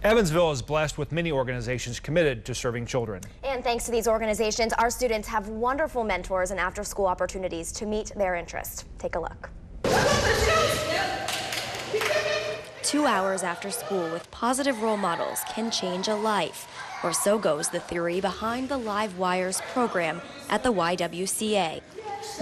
Evansville is blessed with many organizations committed to serving children. And thanks to these organizations, our students have wonderful mentors and after-school opportunities to meet their interests. Take a look. 2 hours after school with positive role models can change a life, or so goes the theory behind the Live Wires program at the YWCA.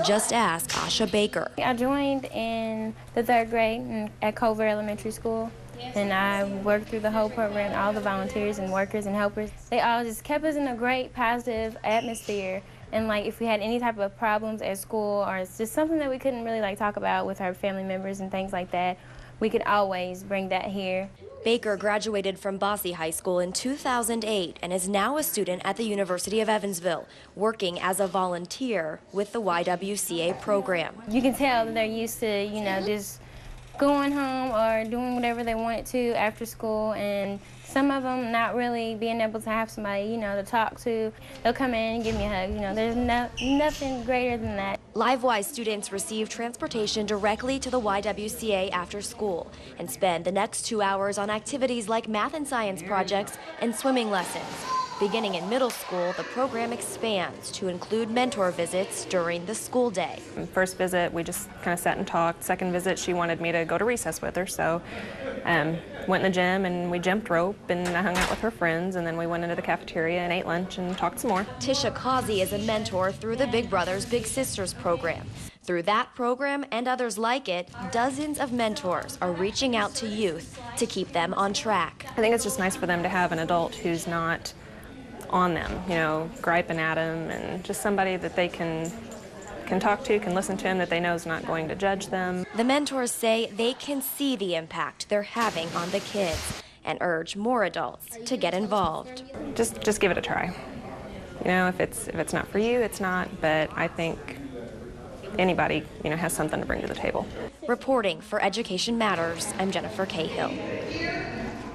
Just ask Asha Baker. I joined in the 3rd grade at Culver Elementary School, and I worked through the whole program. All the volunteers and workers and helpers, they all just kept us in a great positive atmosphere. And like if we had any type of problems at school, or it's just something that we couldn't really talk about with our family members and things like that, we could always bring that here. Baker graduated from Bosse High School in 2008 and is now a student at the University of Evansville, working as a volunteer with the YWCA program. You can tell that they're used to, just going home or doing whatever they wanted to after school, and some of them not really being able to have somebody, to talk to. They'll come in and give me a hug. There's nothing greater than that. LiveWise students receive transportation directly to the YWCA after school and spend the next 2 hours on activities like math and science projects and swimming lessons. Beginning in middle school, the program expands to include mentor visits during the school day. First visit, we just kind of sat and talked. Second visit, she wanted me to go to recess with her, so went in the gym and we jumped rope and I hung out with her friends, and then we went into the cafeteria and ate lunch and talked some more. Tisha Causey is a mentor through the Big Brothers Big Sisters program. Through that program and others like it, dozens of mentors are reaching out to youth to keep them on track. I think it's just nice for them to have an adult who's not on them, griping at them, and just somebody that they can talk to, can listen to them, that they know is not going to judge them. The mentors say they can see the impact they're having on the kids and urge more adults to get involved. Just give it a try. If it's not for you, it's not, but I think anybody, has something to bring to the table. Reporting for Education Matters, I'm Jennifer Cahill.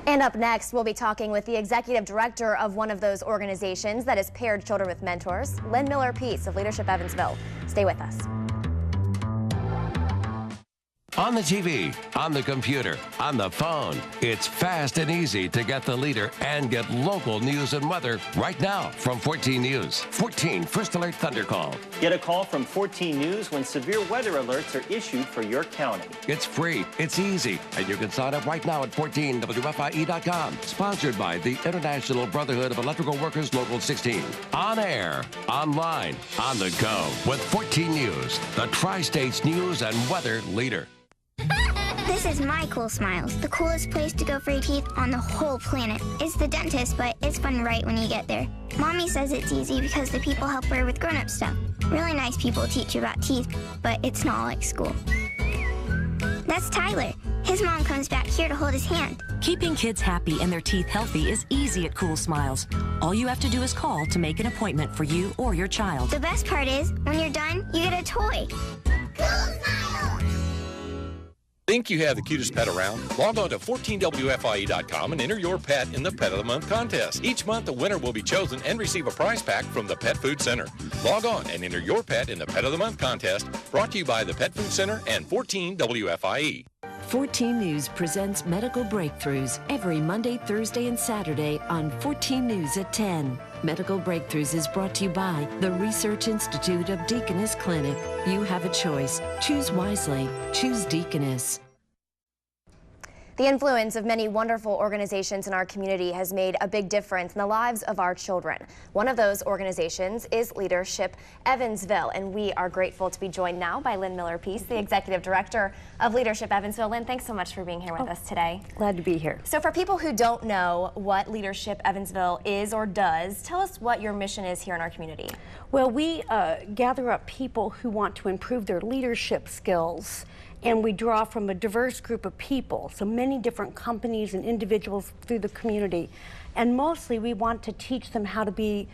And up next, we'll be talking with the executive director of one of those organizations that has paired children with mentors, Lynn Miller-Pease of Leadership Evansville. Stay with us. On the TV, on the computer, on the phone, it's fast and easy to get the leader and get local news and weather right now from 14 News. 14 First Alert Thunder Call. Get a call from 14 News when severe weather alerts are issued for your county. It's free, it's easy, and you can sign up right now at 14WFIE.com. Sponsored by the International Brotherhood of Electrical Workers Local 16. On air, online, on the go with 14 News, the Tri-State's news and weather leader. This is my Cool Smiles, the coolest place to go for your teeth on the whole planet. It's the dentist, but it's fun right when you get there. Mommy says it's easy because the people help her with grown-up stuff. Really nice people teach you about teeth, but it's not like school. That's Tyler. His mom comes back here to hold his hand. Keeping kids happy and their teeth healthy is easy at Cool Smiles. All you have to do is call to make an appointment for you or your child. The best part is, when you're done, you get a toy. Cool Smiles! Think you have the cutest pet around? Log on to 14WFIE.com and enter your pet in the Pet of the Month contest. Each month, a winner will be chosen and receive a prize pack from the Pet Food Center. Log on and enter your pet in the Pet of the Month contest, brought to you by the Pet Food Center and 14WFIE. 14 News presents Medical Breakthroughs every Monday, Thursday, and Saturday on 14 News at 10. Medical Breakthroughs is brought to you by the Research Institute of Deaconess Clinic. You have a choice. Choose wisely. Choose Deaconess. The influence of many wonderful organizations in our community has made a big difference in the lives of our children. One of those organizations is Leadership Evansville, and we are grateful to be joined now by Lynn Miller-Pease, the Executive Director of Leadership Evansville. Lynn, thanks so much for being here with us today. Glad to be here. So for people who don't know what Leadership Evansville is or does, tell us what your mission is here in our community. Well, we gather up people who want to improve their leadership skills, and we draw from a diverse group of people, so many different companies and individuals through the community. And mostly we want to teach them how to be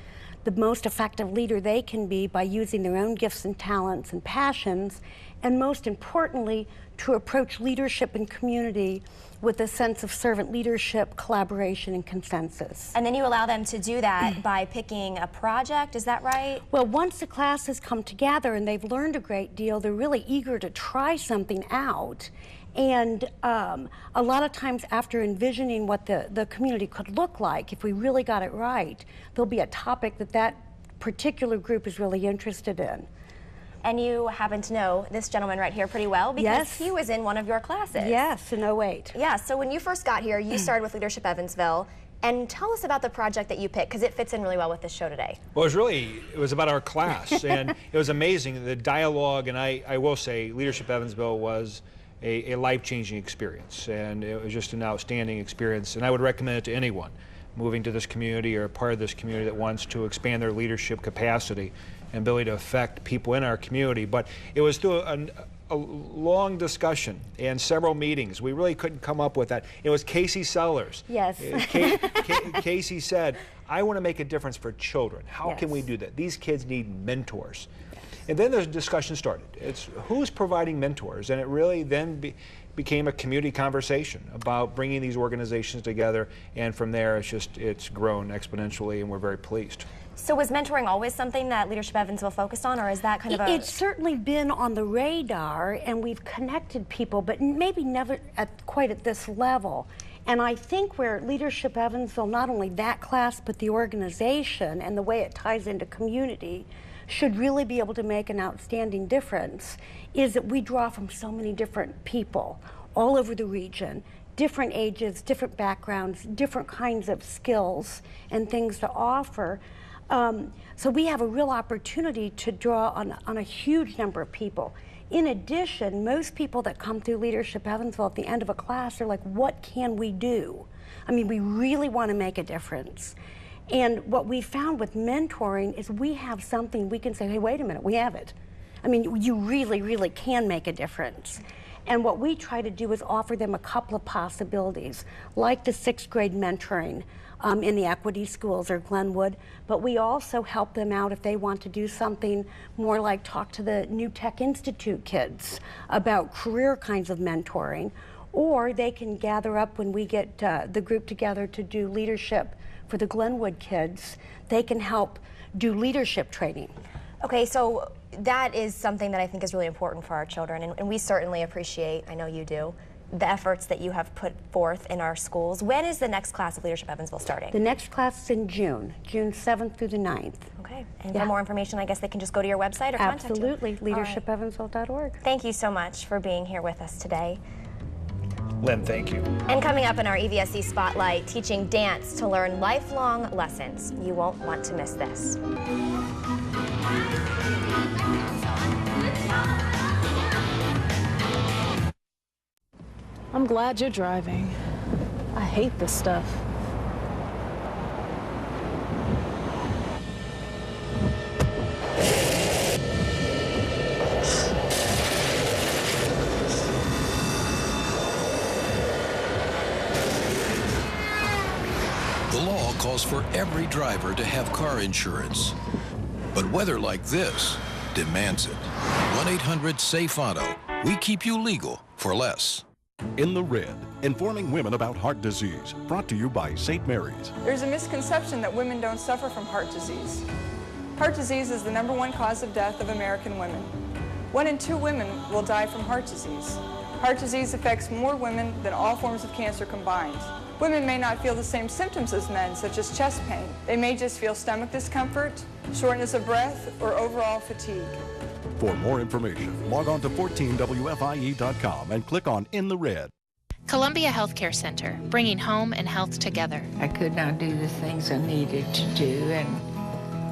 the most effective leader they can be by using their own gifts and talents and passions, and most importantly, to approach leadership and community with a sense of servant leadership, collaboration, and consensus. And then you allow them to do that by picking a project, is that right? Well, once the class has come together and they've learned a great deal, they're really eager to try something out. And a lot of times after envisioning what the community could look like, if we really got it right, there'll be a topic that particular group is really interested in. And you happen to know this gentleman right here pretty well because yes. he was in one of your classes. Yes, in 08. Yeah, so when you first got here, you started with Leadership Evansville. And tell us about the project that you picked, because it fits in really well with this show today. Well, it was about our class, and it was amazing. The dialogue, and I will say, Leadership Evansville was a life-changing experience, and it was just an outstanding experience, and I would recommend it to anyone moving to this community or a part of this community that wants to expand their leadership capacity and ability to affect people in our community. But it was through a long discussion and several meetings. We really couldn't come up with that. It was Casey Sellers. Yes. Casey said, I want to make a difference for children. How yes. can we do that? These kids need mentors. Yes. And then the discussion started. It's who's providing mentors? And it really then became a community conversation about bringing these organizations together. And from there, it's grown exponentially, and we're very pleased. So was mentoring always something that Leadership Evansville focused on, or is that kind of a... It's certainly been on the radar, and we've connected people, but maybe never quite at this level. And I think where Leadership Evansville, not only that class, but the organization and the way it ties into community, should really be able to make an outstanding difference, is that we draw from so many different people all over the region, different ages, different backgrounds, different kinds of skills and things to offer. So we have a real opportunity to draw on a huge number of people. In addition, most people that come through Leadership Evansville at the end of a class are like, what can we do? I mean, we really want to make a difference. And what we found with mentoring is we have something we can say, hey, wait a minute, we have it. I mean, you really, really can make a difference. And what we try to do is offer them a couple of possibilities, like the 6th grade mentoring in the equity schools or Glenwood, but we also help them out if they want to do something more like talk to the New Tech Institute kids about career kinds of mentoring, or they can gather up when we get the group together to do leadership for the Glenwood kids. They can help do leadership training. Okay, so that is something that I think is really important for our children, and we certainly appreciate, I know you do, the efforts that you have put forth in our schools. When is the next class of Leadership Evansville starting? The next class is in June 7th through the 9th. Okay, and for more information, I guess they can just go to your website or contact you? Absolutely, leadershipevansville.org. Thank you so much for being here with us today. Lynn, thank you. And coming up in our EVSC Spotlight, teaching dance to learn lifelong lessons. You won't want to miss this. I'm glad you're driving. I hate this stuff. The law calls for every driver to have car insurance. But weather like this demands it. 1-800-SAFE-AUTO. We keep you legal for less. In the Red, informing women about heart disease, brought to you by St. Mary's. There's a misconception that women don't suffer from heart disease. Heart disease is the #1 cause of death of American women. 1 in 2 women will die from heart disease. Heart disease affects more women than all forms of cancer combined. Women may not feel the same symptoms as men, such as chest pain. They may just feel stomach discomfort, shortness of breath, or overall fatigue. For more information, log on to 14WFIE.com and click on In the Red. Columbia Healthcare Center, bringing home and health together. I could not do the things I needed to do, and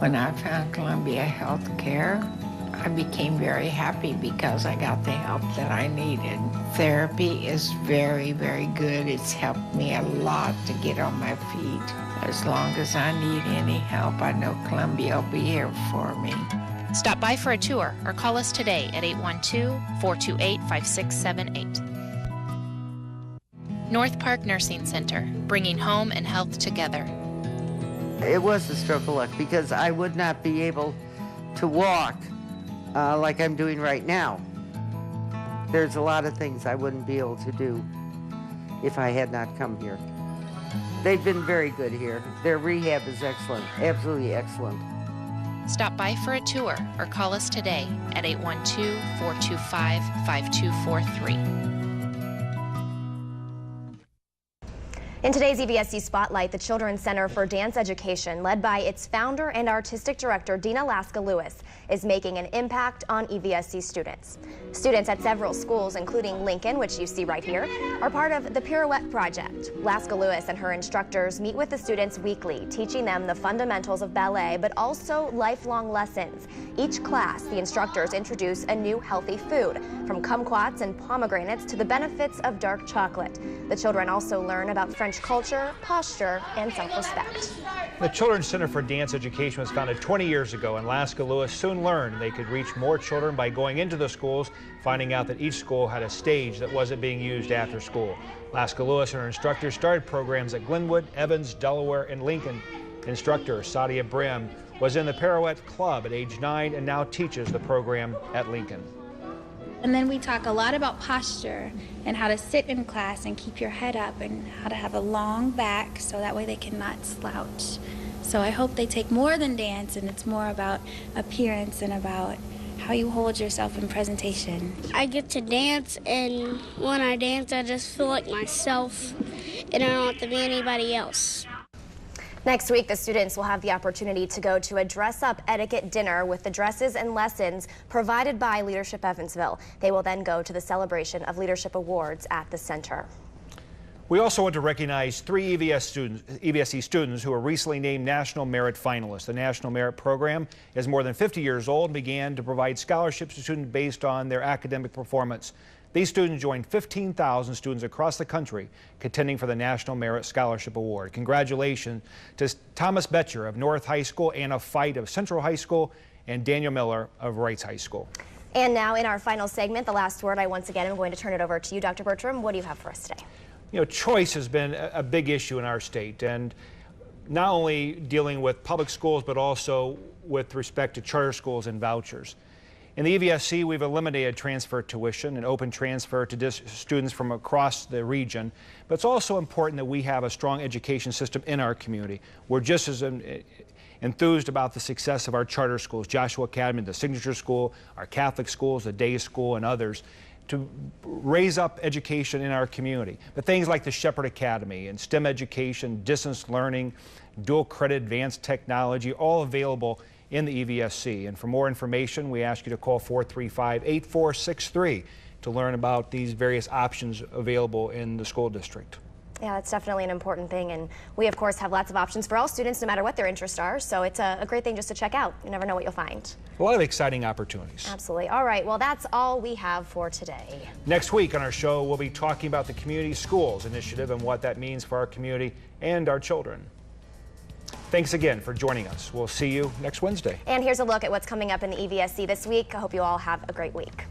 when I found Columbia Healthcare, I became very happy because I got the help that I needed. Therapy is very, very good. It's helped me a lot to get on my feet. As long as I need any help, I know Columbia will be here for me. Stop by for a tour or call us today at 812-428-5678. North Park Nursing Center, bringing home and health together. It was a stroke of luck because I would not be able to walk like I'm doing right now. There's a lot of things I wouldn't be able to do if I had not come here. They've been very good here. Their rehab is excellent, absolutely excellent. Stop by for a tour or call us today at 812-425-5243. In today's EVSC Spotlight, the Children's Center for Dance Education, led by its founder and artistic director, Dina Laska-Lewis, is making an impact on EVSC students. Students at several schools, including Lincoln, which you see right here, are part of the Pirouette Project. Laska-Lewis and her instructors meet with the students weekly, teaching them the fundamentals of ballet, but also lifelong lessons. Each class, the instructors introduce a new healthy food, from kumquats and pomegranates to the benefits of dark chocolate. The children also learn about French culture, posture, and self-respect. The Children's Center for Dance Education was founded 20 years ago, and Laska-Lewis soon learned they could reach more children by going into the schools, finding out that each school had a stage that wasn't being used after school. Laska-Lewis and her instructors started programs at Glenwood, Evans, Delaware, and Lincoln. Instructor Sadia Brim was in the Pirouette Club at age 9 and now teaches the program at Lincoln. And then we talk a lot about posture and how to sit in class and keep your head up and how to have a long back so that way they cannot slouch. So I hope they take more than dance, and it's more about appearance and about how you hold yourself in presentation. I get to dance, and when I dance I just feel like myself and I don't have to be anybody else. Next week, the students will have the opportunity to go to a dress-up etiquette dinner with the dresses and lessons provided by Leadership Evansville. They will then go to the celebration of Leadership Awards at the center. We also want to recognize 3 EVSC students who were recently named National Merit finalists. The National Merit Program is more than 50 years old and began to provide scholarships to students based on their academic performance. These students joined 15,000 students across the country contending for the National Merit Scholarship Award. Congratulations to Thomas Betcher of North High School, Anna Fight of Central High School, and Daniel Miller of Wrights High School. And now in our final segment, the last word, I once again am going to turn it over to you, Dr. Bertram. What do you have for us today? You know, choice has been a big issue in our state, and not only dealing with public schools, but also with respect to charter schools and vouchers. In the EVSC, we've eliminated transfer tuition and open transfer to students from across the region. But it's also important that we have a strong education system in our community. We're just as enthused about the success of our charter schools, Joshua Academy, the Signature School, our Catholic schools, the Day School, and others, to raise up education in our community. But things like the Shepherd Academy and STEM education, distance learning, dual credit, advanced technology, all available in the EVSC. And for more information, we ask you to call 435-8463 to learn about these various options available in the school district. Yeah, that's definitely an important thing, and we of course have lots of options for all students no matter what their interests are, so it's a great thing just to check out. You never know what you'll find. A lot of exciting opportunities. Absolutely. All right, well, that's all we have for today. Next week on our show, we'll be talking about the Community Schools Initiative and what that means for our community and our children. Thanks again for joining us. We'll see you next Wednesday. And here's a look at what's coming up in the EVSC this week. I hope you all have a great week.